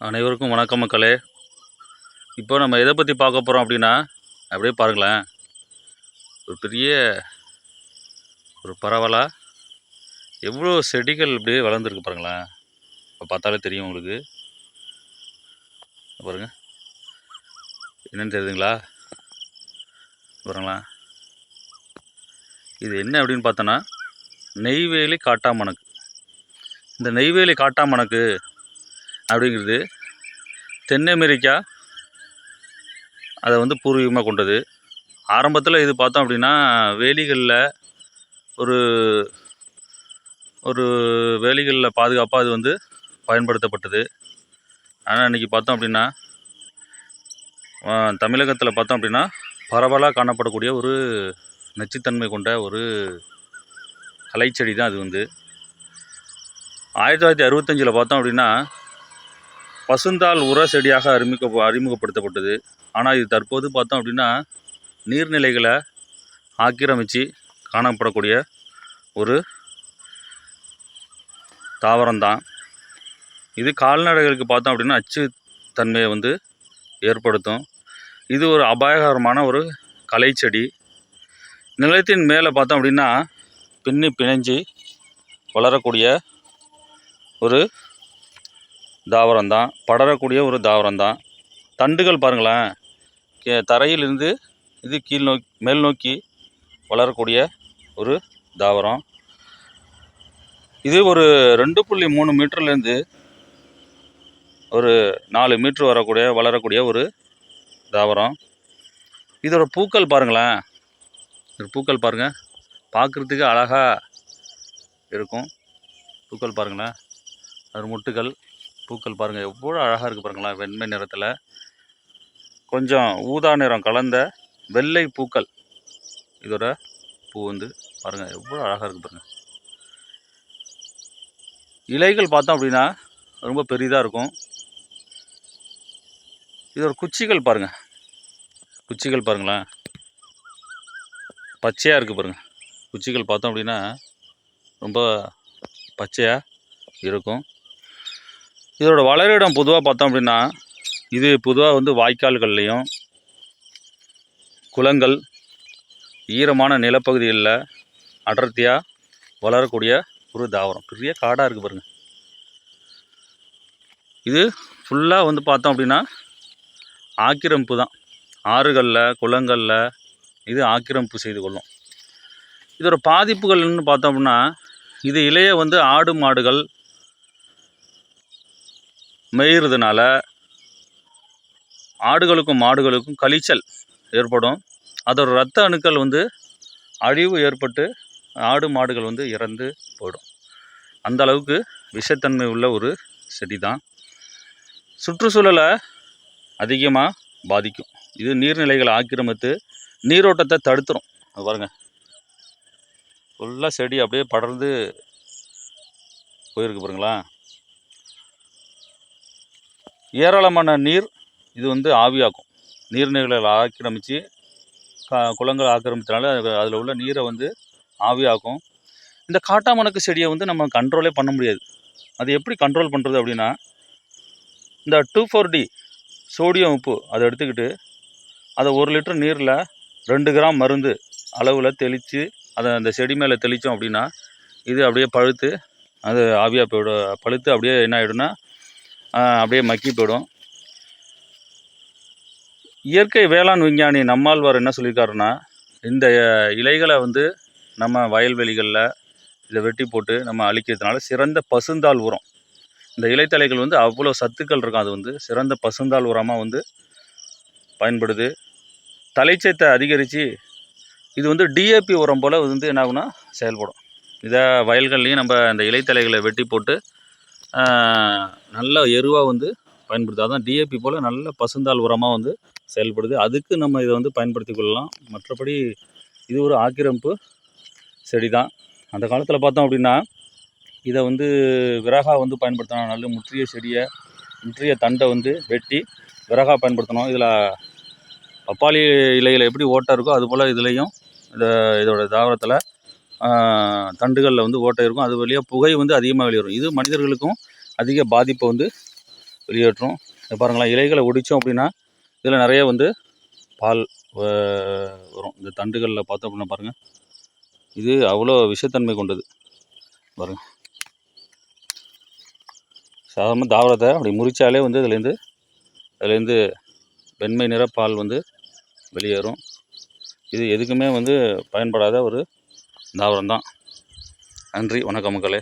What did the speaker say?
அனைவருக்கும் வணக்கம் மக்களே. இப்போ நம்ம எதை பற்றி பார்க்க போகிறோம் அப்படின்னா, அப்படியே பாருங்களேன். ஒரு பெரிய ஒரு பரவலாக எவ்வளோ செடிகள் அப்படியே வளர்ந்துருக்கு பாருங்களேன். இப்போ பார்த்தாலே தெரியும் உங்களுக்கு. பாருங்க, என்னென்னு தெரியுதுங்களா? பாருங்களேன், இது என்ன அப்படின்னு பார்த்தோன்னா நெய்வேலி காட்டாமணக்கு. இந்த நெய்வேலி காட்டாமணக்கு அப்படிங்கிறது தென் அமெரிக்கா அதை வந்து பூர்வீகமாக கொண்டது. ஆரம்பத்தில் இது பார்த்தோம் அப்படின்னா வேலிகளில் ஒரு ஒரு வேலிகளில் பாதுகாப்பாக அது வந்து பயன்படுத்தப்பட்டது. ஆனால் இன்றைக்கி பார்த்தோம் அப்படின்னா தமிழகத்தில் பார்த்தோம் அப்படின்னா பரவலாக காணப்படக்கூடிய ஒரு நச்சுத்தன்மை கொண்ட ஒரு கலைச்செடி தான் அது வந்து. 1965 பார்த்தோம் அப்படின்னா பசுந்தாள் உர செடியாக அறிமுகப்படுத்தப்பட்டது. ஆனால் இது தற்போது பார்த்தோம் அப்படின்னா நீர்நிலைகளை ஆக்கிரமித்து காணப்படக்கூடிய ஒரு தாவரம்தான் இது. கால்நடைகளுக்கு பார்த்தோம் அப்படின்னா அச்சுத்தன்மையை வந்து ஏற்படுத்தும். இது ஒரு அபாயகரமான ஒரு கலைச்செடி. நிலத்தின் மேலே பார்த்தோம் அப்படின்னா பிணைஞ்சு வளரக்கூடிய ஒரு தாவரம்தான், படரக்கூடிய ஒரு தாவரம்தான். தண்டுகள் பாருங்களேன், தரையிலிருந்து இது மேல் நோக்கி வளரக்கூடிய ஒரு தாவரம். இது ஒரு 2.3 மீட்டர்லேருந்து ஒரு 4 மீட்ரு வளரக்கூடிய ஒரு தாவரம். இதோட பூக்கள் பாருங்களேன், பூக்கள் பாருங்கள், பார்க்குறதுக்கு அழகாக இருக்கும். பூக்கள் பாருங்களேன், அது மொட்டுகள் பூக்கள் பாருங்கள் எவ்வளோ அழகாக இருக்குது பாருங்களேன். வெண்மை நிறத்தில் கொஞ்சம் ஊதா நிறம் கலந்த வெள்ளை பூக்கள். இதோட பூ வந்து பாருங்கள் எவ்வளோ அழகாக இருக்குது பாருங்கள். இலைகள் பார்த்தோம் அப்படின்னா ரொம்ப பெரிதாக இருக்கும். இதோட குச்சிகள் பாருங்கள், குச்சிகள் பாருங்களேன் பச்சையாக இருக்குது பாருங்கள். குச்சிகள் பார்த்தோம் அப்படின்னா ரொம்ப பச்சையாக இருக்கும். இதோட வளரிடம் பொதுவாக பார்த்தோம் அப்படின்னா இது பொதுவாக வந்து வாய்க்கால்கள்லேயும் குளங்கள் ஈரமான நிலப்பகுதிகளில் அடர்த்தியாக வளரக்கூடிய ஒரு தாவரம். பெரிய காடாக இருக்குது பாருங்கள். இது ஃபுல்லாக வந்து பார்த்தோம் அப்படின்னா ஆக்கிரமிப்பு தான். ஆறுகளில் குளங்களில் இது ஆக்கிரமிப்பு செய்து கொள்ளும். இதோட பாதிப்புகள்னு பார்த்தோம் அப்படின்னா இது இலையை வந்து ஆடு மாடுகள் மேயிறதுனால ஆடுகளுக்கும் மாடுகளுக்கும் கழிச்சல் ஏற்படும். அதோட இரத்த அணுக்கள் வந்து அழிவு ஏற்பட்டு ஆடு மாடுகள் வந்து இறந்து போயிடும். அந்த அளவுக்கு விஷத்தன்மை உள்ள ஒரு செடி தான். சுற்றுச்சூழலை அதிகமாக பாதிக்கும். இது நீர்நிலைகளை ஆக்கிரமித்து நீரோட்டத்தை தடுத்துரும். பாருங்கள், ஃபுல்லாக செடி அப்படியே படர்ந்து போயிருக்கு பாருங்களா. ஏராளமான நீர் இது வந்து ஆவியாக்கும். நீர்நிலைகளை ஆக்கிரமித்து குளங்கள் ஆக்கிரமித்தனால அதில் உள்ள நீரை வந்து ஆவியாக்கும். இந்த காட்டாமணக்கு செடியை வந்து நம்ம கண்ட்ரோலே பண்ண முடியாது. அது எப்படி கண்ட்ரோல் பண்ணுறது அப்படின்னா, இந்த 2,4-D சோடியம் உப்பு அதை எடுத்துக்கிட்டு அதை 1 லிட்டர் நீரில் 2 கிராம் மருந்து அளவில் தெளித்து அதை அந்த செடி மேலே தெளித்தோம் அப்படின்னா இது அப்படியே பழுத்து அது ஆவியாக போயிடும். பழுத்து அப்படியே என்ன ஆகிடும்னா அப்படியே மக்கி போயிடும். இயற்கை வேளாண் விஞ்ஞானி நம்மாழ்வார் என்ன சொல்லியிருக்காருன்னா, இந்த இலைகளை வந்து நம்ம வயல்வெளிகளில் இதை வெட்டி போட்டு நம்ம அழிக்கிறதுனால சிறந்த பசுந்தாள் உரம். இந்த இலைத்தலைகள் வந்து அவ்வளோ சத்துக்கள் இருக்கும். அது வந்து சிறந்த பசுந்தாள் உரமாக வந்து பயன்படுது. தலைச்சத்தை அதிகரித்து இது வந்து டிஏபி உரம் போல் வந்து என்ன ஆகுனா செயல்படும். இதை வயல்கள்லேயும் நம்ம இந்த இலைத்தலைகளை வெட்டி போட்டு நல்ல எருவாக வந்து பயன்படுது. அதான் டிஏபி போல் நல்ல பசுந்தாள் உரமாக வந்து செயல்படுது. அதுக்கு நம்ம இதை வந்து பயன்படுத்தி கொள்ளலாம். மற்றபடி இது ஒரு ஆக்கிரமிப்பு செடி தான். அந்த காலத்தில் பார்த்தோம் அப்படின்னா இதை வந்து விறகாக வந்து பயன்படுத்தணும். நல்ல முற்றிய தண்டை வந்து வெட்டி விறகாக பயன்படுத்தணும். இதில் பப்பாளி இலையில் எப்படி ஓட்டை இருக்கோ அதுபோல் இதுலேயும் இதோட தாவரத்தில் தண்டுகளில் வந்து ஓட்டை இருக்கும். அது வழியாக புகை வந்து அதிகமாக வெளியேறும். இது மனிதர்களுக்கும் அதிக பாதிப்பை வந்து வெளியேற்றும். இதை பாருங்களேன், இலைகளை ஒடித்தோம் அப்படின்னா இதில் நிறைய வந்து பால் வரும். இந்த தண்டுகளில் பார்த்தோம் அப்படின்னா பாருங்கள், இது அவ்வளோ விஷத்தன்மை கொண்டது. பாருங்கள், சாதாரண தாவரத்தை அப்படி முறிச்சாலே வந்து அதுலேருந்து வெண்மை நிற பால் வந்து வெளியேறும். இது எதுக்குமே வந்து பயன்படாத ஒரு தாவரம் தான். நன்றி, வணக்கம் மக்களே.